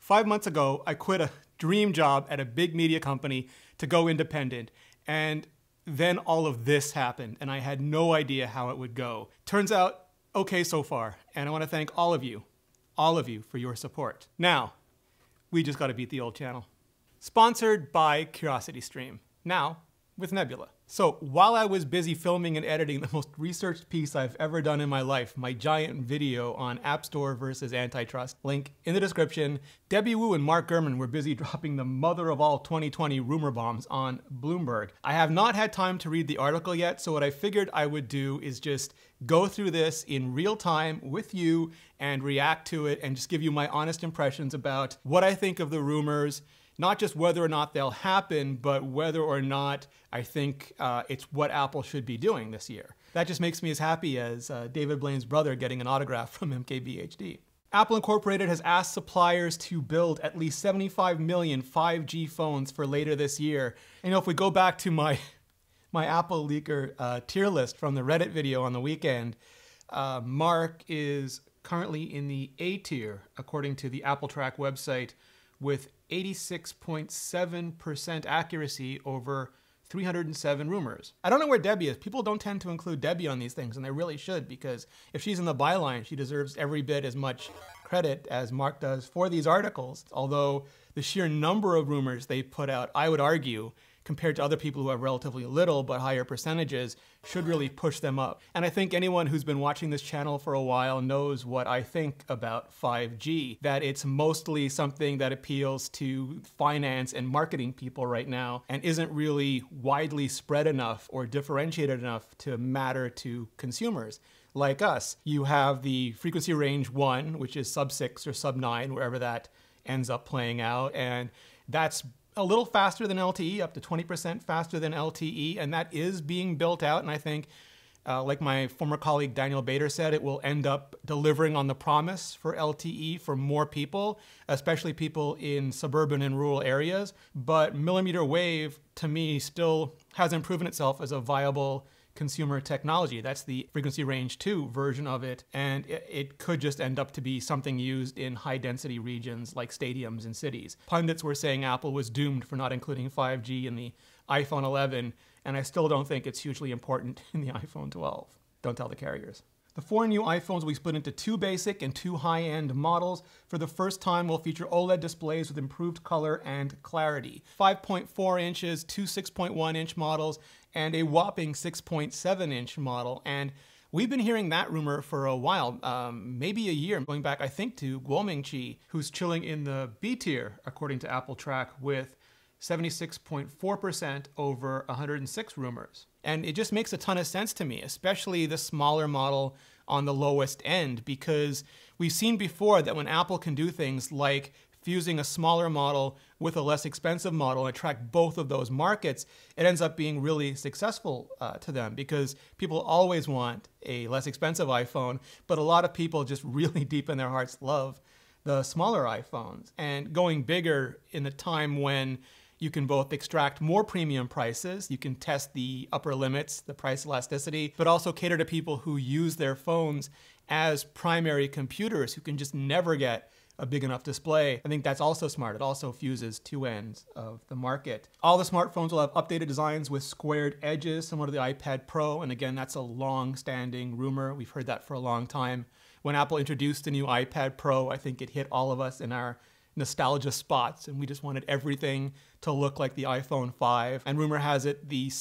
5 months ago, I quit a dream job at a big media company to go independent. And then all of this happened, and I had no idea how it would go. Turns out, okay so far. And I want to thank all of you for your support. Now, we just got to beat the old channel. Sponsored by CuriosityStream. Now, with Nebula. So while I was busy filming and editing the most researched piece I've ever done in my life, my giant video on App Store versus antitrust, link in the description, Debbie Wu and Mark Gurman were busy dropping the mother of all 2020 rumor bombs on Bloomberg. I have not had time to read the article yet, so what I figured I would do is just go through this in real time with you and react to it and just give you my honest impressions about what I think of the rumors. Not just whether or not they'll happen, but whether or not I think it's what Apple should be doing this year. That just makes me as happy as David Blaine's brother getting an autograph from MKBHD. Apple Incorporated has asked suppliers to build at least 75 million 5G phones for later this year. And if we go back to my Apple leaker tier list from the Reddit video on the weekend, Mark is currently in the A tier, according to the Apple Track website, with 86.7% accuracy over 307 rumors. I don't know where Debbie is. People don't tend to include Debbie on these things, and they really should, because if she's in the byline, she deserves every bit as much credit as Mark does for these articles. Although the sheer number of rumors they put out, I would argue, compared to other people who have relatively little but higher percentages, should really push them up. And I think anyone who's been watching this channel for a while knows what I think about 5G, that it's mostly something that appeals to finance and marketing people right now and isn't really widely spread enough or differentiated enough to matter to consumers like us. You have the frequency range 1, which is sub 6 or sub 9, wherever that ends up playing out, and that's a little faster than LTE, up to 20% faster than LTE, and that is being built out. And I think, like my former colleague Daniel Bader said, it will end up delivering on the promise for LTE for more people, especially people in suburban and rural areas. But millimeter wave, to me, still hasn't proven itself as a viable consumer technology. That's the frequency range 2 version of it, and it could just end up to be something used in high density regions like stadiums and cities. Pundits were saying Apple was doomed for not including 5G in the iPhone 11, and I still don't think it's hugely important in the iPhone 12. Don't tell the carriers. The 4 new iPhones will be split into 2 basic and 2 high-end models. For the first time, will feature OLED displays with improved color and clarity. 5.4 inches, 2 6.1-inch models, and a whopping 6.7-inch model. And we've been hearing that rumor for a while, maybe a year, going back, I think, to Guomingqi, who's chilling in the B tier, according to Apple Track, with 76.4% over 106 rumors. And it just makes a ton of sense to me, especially the smaller model on the lowest end, because we've seen before that when Apple can do things like fusing a smaller model with a less expensive model and attract both of those markets, it ends up being really successful to them, because people always want a less expensive iPhone, but a lot of people just really deep in their hearts love the smaller iPhones. And going bigger in a time when you can both extract more premium prices, you can test the upper limits, the price elasticity, but also cater to people who use their phones as primary computers, who can just never get a big enough display. I think that's also smart. It also fuses 2 ends of the market. All the smartphones will have updated designs with squared edges, similar to the iPad Pro. And again, that's a long-standing rumor. We've heard that for a long time. When Apple introduced the new iPad Pro, I think it hit all of us in our nostalgia spots, and we just wanted everything to look like the iPhone 5. And rumor has it the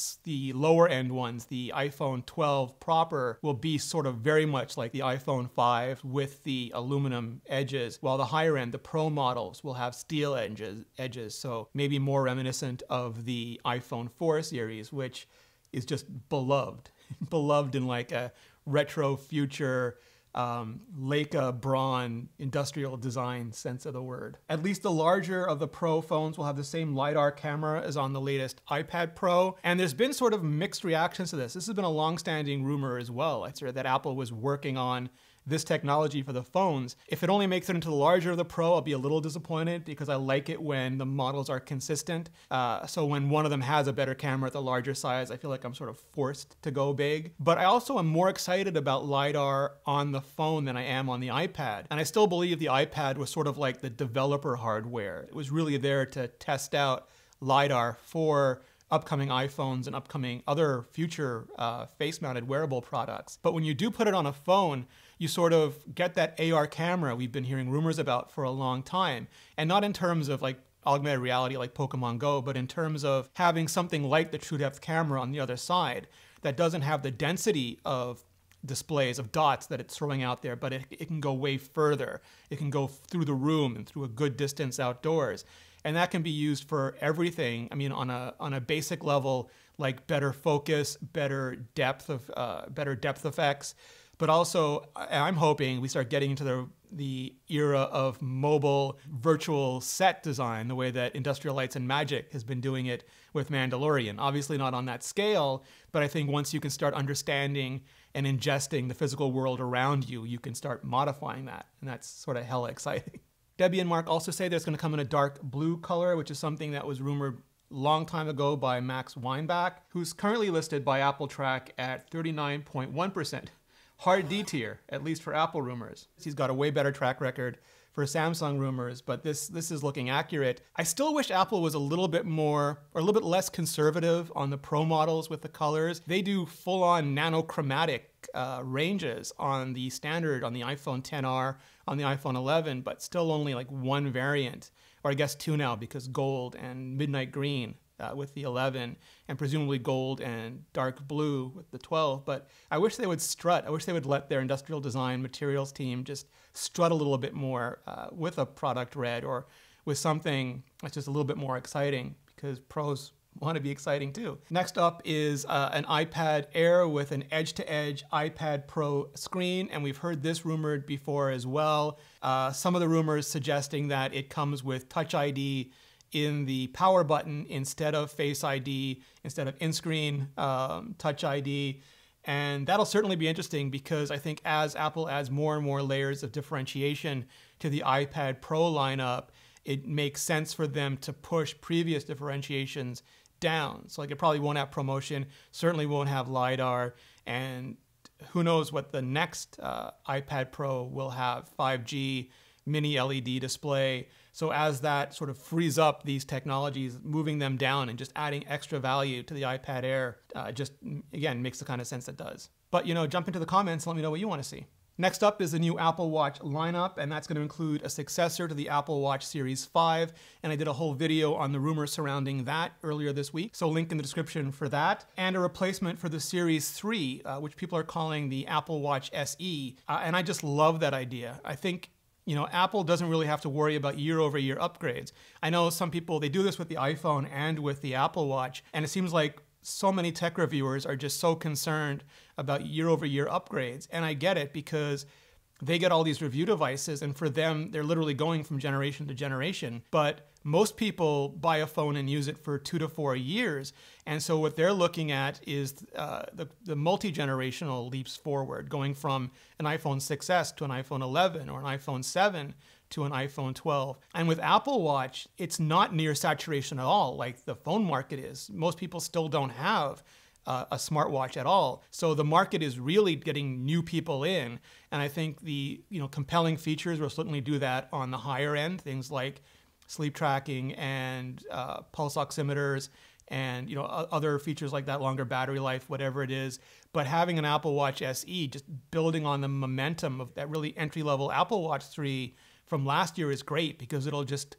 lower end ones, the iPhone 12 proper, will be sort of very much like the iPhone 5 with the aluminum edges, while the higher end, the Pro models, will have steel edges, so maybe more reminiscent of the iPhone 4 series, which is just beloved. Beloved in like a retro future Leica Braun industrial design sense of the word. At least the larger of the Pro phones will have the same LiDAR camera as on the latest iPad Pro, and there's been sort of mixed reactions to this. This has been a long-standing rumor as well. It's that Apple was working on this technology for the phones. If it only makes it into the larger of the Pro, I'll be a little disappointed because I like it when the models are consistent. So when one of them has a better camera at the larger size, I feel like I'm sort of forced to go big. But I also am more excited about LiDAR on the phone than I am on the iPad. And I still believe the iPad was sort of like the developer hardware. It was really there to test out LiDAR for upcoming iPhones and upcoming other future face-mounted wearable products. But when you do put it on a phone, you sort of get that AR camera we've been hearing rumors about for a long time. And not in terms of like augmented reality like Pokemon Go, but in terms of having something like the True Depth camera on the other side that doesn't have the density of displays of dots that it's throwing out there, but it can go way further. It can go through the room and through a good distance outdoors. And that can be used for everything. I mean, on a basic level, like better focus, better depth effects. But also, I'm hoping we start getting into the era of mobile virtual set design, the way that Industrial Lights and Magic has been doing it with Mandalorian. Obviously not on that scale, but I think once you can start understanding and ingesting the physical world around you, you can start modifying that. And that's sort of hella exciting. Debbie and Mark also say that it's going to come in a dark blue color, which is something that was rumored a long time ago by Max Weinbach, who's currently listed by Apple Track at 39.1%. Hard D tier, at least for Apple rumors. He's got a way better track record for Samsung rumors, but this is looking accurate. I still wish Apple was a little bit more, or a little bit less conservative on the Pro models with the colors. They do full-on nanochromatic ranges on the standard, on the iPhone XR, on the iPhone 11, but still only like one variant, or I guess two now because gold and midnight green with the 11, and presumably gold and dark blue with the 12. But I wish they would strut. I wish they would let their industrial design materials team just strut a little bit more with a product red or with something that's just a little bit more exciting, because pros want to be exciting too. Next up is an iPad Air with an edge-to-edge iPad Pro screen, and we've heard this rumored before as well. Some of the rumors suggesting that it comes with Touch ID in the power button instead of Face ID, instead of in-screen Touch ID. And that'll certainly be interesting because I think as Apple adds more and more layers of differentiation to the iPad Pro lineup, it makes sense for them to push previous differentiations down. So like it probably won't have ProMotion, certainly won't have LiDAR, and who knows what the next iPad Pro will have, 5G, mini LED display. So as that sort of frees up these technologies, moving them down and just adding extra value to the iPad Air just, again, makes the kind of sense it does. But, you know, jump into the comments and let me know what you want to see. Next up is the new Apple Watch lineup, and that's going to include a successor to the Apple Watch Series 5, and I did a whole video on the rumors surrounding that earlier this week, so link in the description for that, and a replacement for the Series 3, which people are calling the Apple Watch SE, and I just love that idea. I think, you know, Apple doesn't really have to worry about year-over-year upgrades. I know some people, they do this with the iPhone and with the Apple Watch, and it seems like so many tech reviewers are just so concerned about year-over-year upgrades. And I get it because they get all these review devices, and for them, they're literally going from generation to generation. But most people buy a phone and use it for 2 to 4 years. And so what they're looking at is the multi-generational leaps forward, going from an iPhone 6S to an iPhone 11 or an iPhone 7 to an iPhone 12. And with Apple Watch, it's not near saturation at all like the phone market is. Most people still don't have a smartwatch at all. So the market is really getting new people in. And I think the compelling features will certainly do that on the higher end, things like sleep tracking and pulse oximeters and other features like that, longer battery life, whatever it is. But having an Apple Watch SE, just building on the momentum of that really entry-level Apple Watch 3 from last year is great because it'll just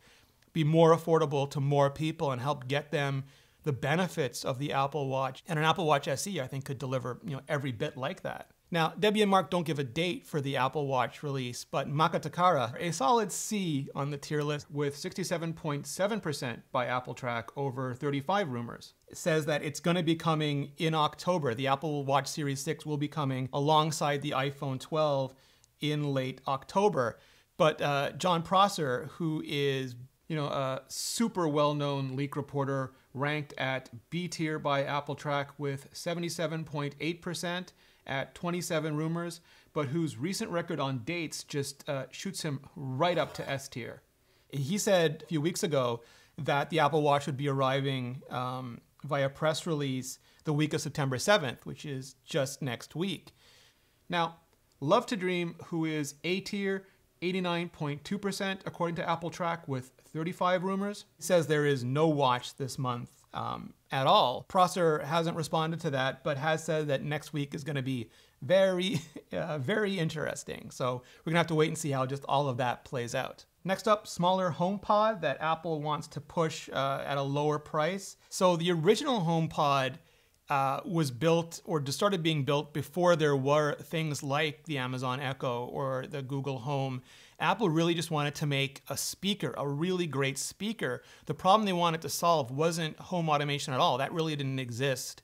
be more affordable to more people and help get them the benefits of the Apple Watch. And an Apple Watch SE, I think, could deliver every bit like that. Now, Debbie and Mark don't give a date for the Apple Watch release, but Maka Takara, a solid C on the tier list with 67.7% by Apple Track over 35 rumors. It says that it's going to be coming in October. The Apple Watch Series 6 will be coming alongside the iPhone 12 in late October. But John Prosser, who is a super well-known leak reporter, ranked at B tier by Apple Track with 77.8%, at 27 rumors, but whose recent record on dates just shoots him right up to S tier. He said a few weeks ago that the Apple Watch would be arriving via press release the week of September 7th, which is just next week. Now, Love to Dream, who is A tier, 89.2% according to Apple Track with 35 rumors, says there is no watch this month at all. Prosser hasn't responded to that, but has said that next week is going to be very, very interesting. So we're going to have to wait and see how just all of that plays out. Next up, smaller HomePod that Apple wants to push at a lower price. So the original HomePod was built or just started being built before there were things like the Amazon Echo or the Google Home. Apple really just wanted to make a speaker, a really great speaker. The problem they wanted to solve wasn't home automation at all. That really didn't exist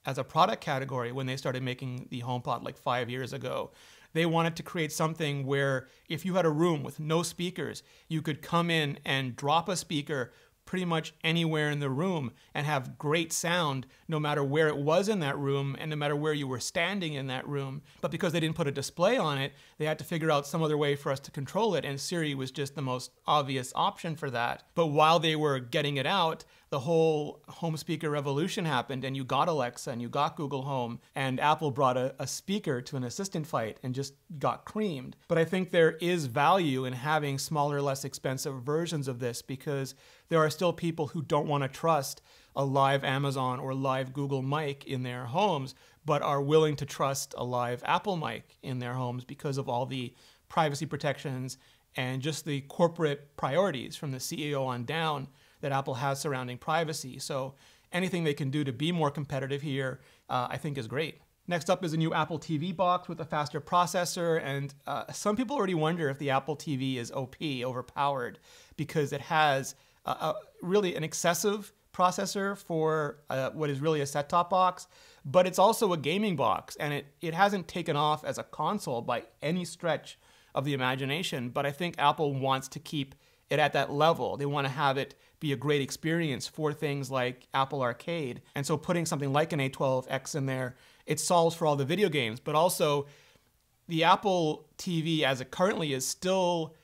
as a product category when they started making the HomePod like 5 years ago. They wanted to create something where if you had a room with no speakers, you could come in and drop a speaker pretty much anywhere in the room and have great sound no matter where it was in that room and no matter where you were standing in that room. But because they didn't put a display on it, they had to figure out some other way for us to control it, and Siri was just the most obvious option for that. But while they were getting it out, the whole home speaker revolution happened, and you got Alexa and you got Google Home, and Apple brought a speaker to an assistant fight and just got creamed. But I think there is value in having smaller, less expensive versions of this, because there are still people who don't want to trust a live Amazon or live Google mic in their homes, but are willing to trust a live Apple mic in their homes because of all the privacy protections and just the corporate priorities from the CEO on down that Apple has surrounding privacy. So anything they can do to be more competitive here, I think is great. Next up is a new Apple TV box with a faster processor, and some people already wonder if the Apple TV is OP, overpowered, because it has really an excessive processor for what is really a set-top box, but it's also a gaming box, and it hasn't taken off as a console by any stretch of the imagination, but I think Apple wants to keep it at that level. They want to have it be a great experience for things like Apple Arcade, and so putting something like an A12X in there, it solves for all the video games, but also the Apple TV as it currently is still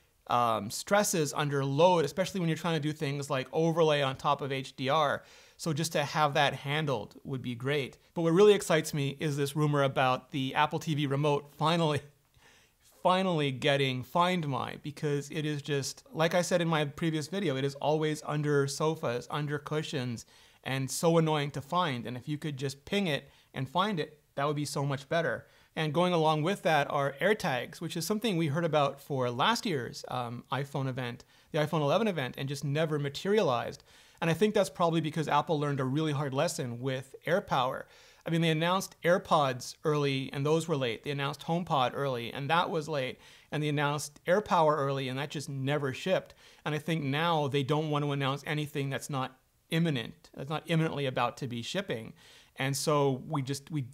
stresses under load, especially when you're trying to do things like overlay on top of HDR. So just to have that handled would be great. But what really excites me is this rumor about the Apple TV remote finally getting Find My, because it is just, like I said in my previous video, it is always under sofas, under cushions, and so annoying to find. And if you could just ping it and find it, that would be so much better. And going along with that are AirTags, which is something we heard about for last year's iPhone event, the iPhone 11 event, and just never materialized. And I think that's probably because Apple learned a really hard lesson with AirPower. I mean, they announced AirPods early, and those were late. They announced HomePod early, and that was late. And they announced AirPower early, and that just never shipped. And I think now they don't want to announce anything that's not imminent, that's not imminently about to be shipping. And so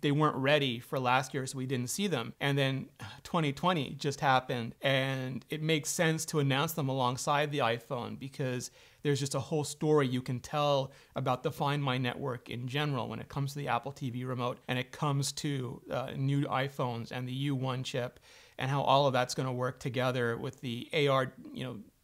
they weren't ready for last year, so we didn't see them. And then 2020 just happened, and it makes sense to announce them alongside the iPhone because there's just a whole story you can tell about the Find My network in general when it comes to the Apple TV remote and it comes to new iPhones and the U1 chip and how all of that's going to work together with the AR,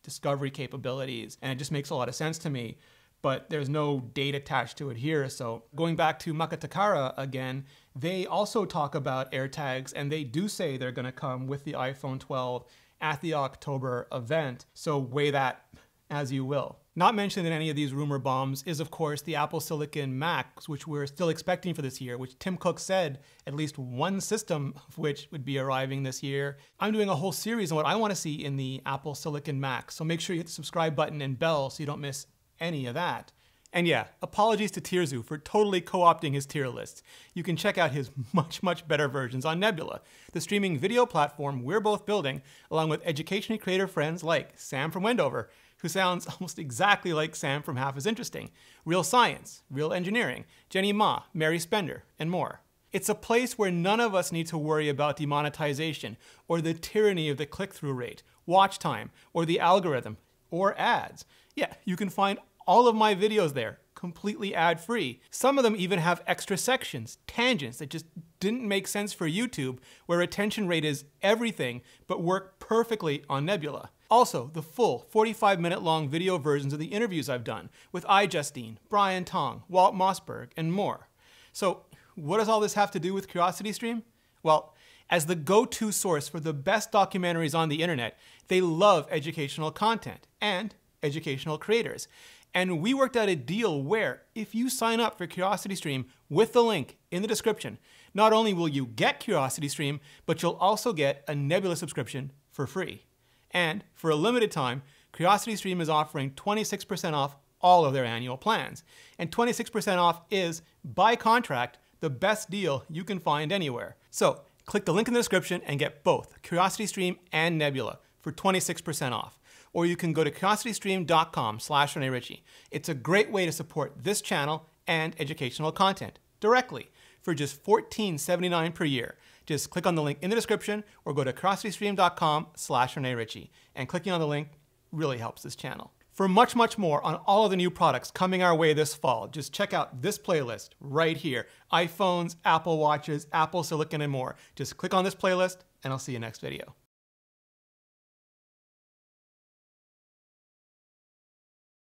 discovery capabilities. And it just makes a lot of sense to me. But there's no date attached to it here. So going back to Makatakara again, they also talk about AirTags, and they do say they're going to come with the iPhone 12 at the October event. So weigh that as you will. Not mentioned in any of these rumor bombs is, of course, the Apple Silicon Macs, which we're still expecting for this year, which Tim Cook said at least one system of which would be arriving this year. I'm doing a whole series on what I want to see in the Apple Silicon Mac. So make sure you hit the subscribe button and bell so you don't miss any of that. And yeah, apologies to Tirzu for totally co-opting his tier lists. You can check out his much better versions on Nebula, the streaming video platform we're both building, along with educationally creative friends like Sam from Wendover, who sounds almost exactly like Sam from Half as Interesting, Real Science, Real Engineering, Jenny Ma, Mary Spender, and more. It's a place where none of us need to worry about demonetization, or the tyranny of the click-through rate, watch time, or the algorithm, or ads. Yeah, you can find all of my videos there, completely ad-free. Some of them even have extra sections, tangents that just didn't make sense for YouTube, where retention rate is everything, but work perfectly on Nebula. Also, the full 45-minute long video versions of the interviews I've done with iJustine, Brian Tong, Walt Mossberg, and more. So, what does all this have to do with CuriosityStream? Well, as the go-to source for the best documentaries on the internet, they love educational content and educational creators. And we worked out a deal where if you sign up for CuriosityStream with the link in the description, not only will you get CuriosityStream, but you'll also get a Nebula subscription for free. And for a limited time, CuriosityStream is offering 26% off all of their annual plans. And 26% off is, by contract, the best deal you can find anywhere. So click the link in the description and get both CuriosityStream and Nebula for 26% off. Or you can go to curiositystream.com/Rene Ritchie. It's a great way to support this channel and educational content directly for just $14.79 per year. Just click on the link in the description or go to curiositystream.com/Rene Ritchie. And clicking on the link really helps this channel. For much, much more on all of the new products coming our way this fall, just check out this playlist right here. iPhones, Apple Watches, Apple Silicon, and more. Just click on this playlist, and I'll see you next video.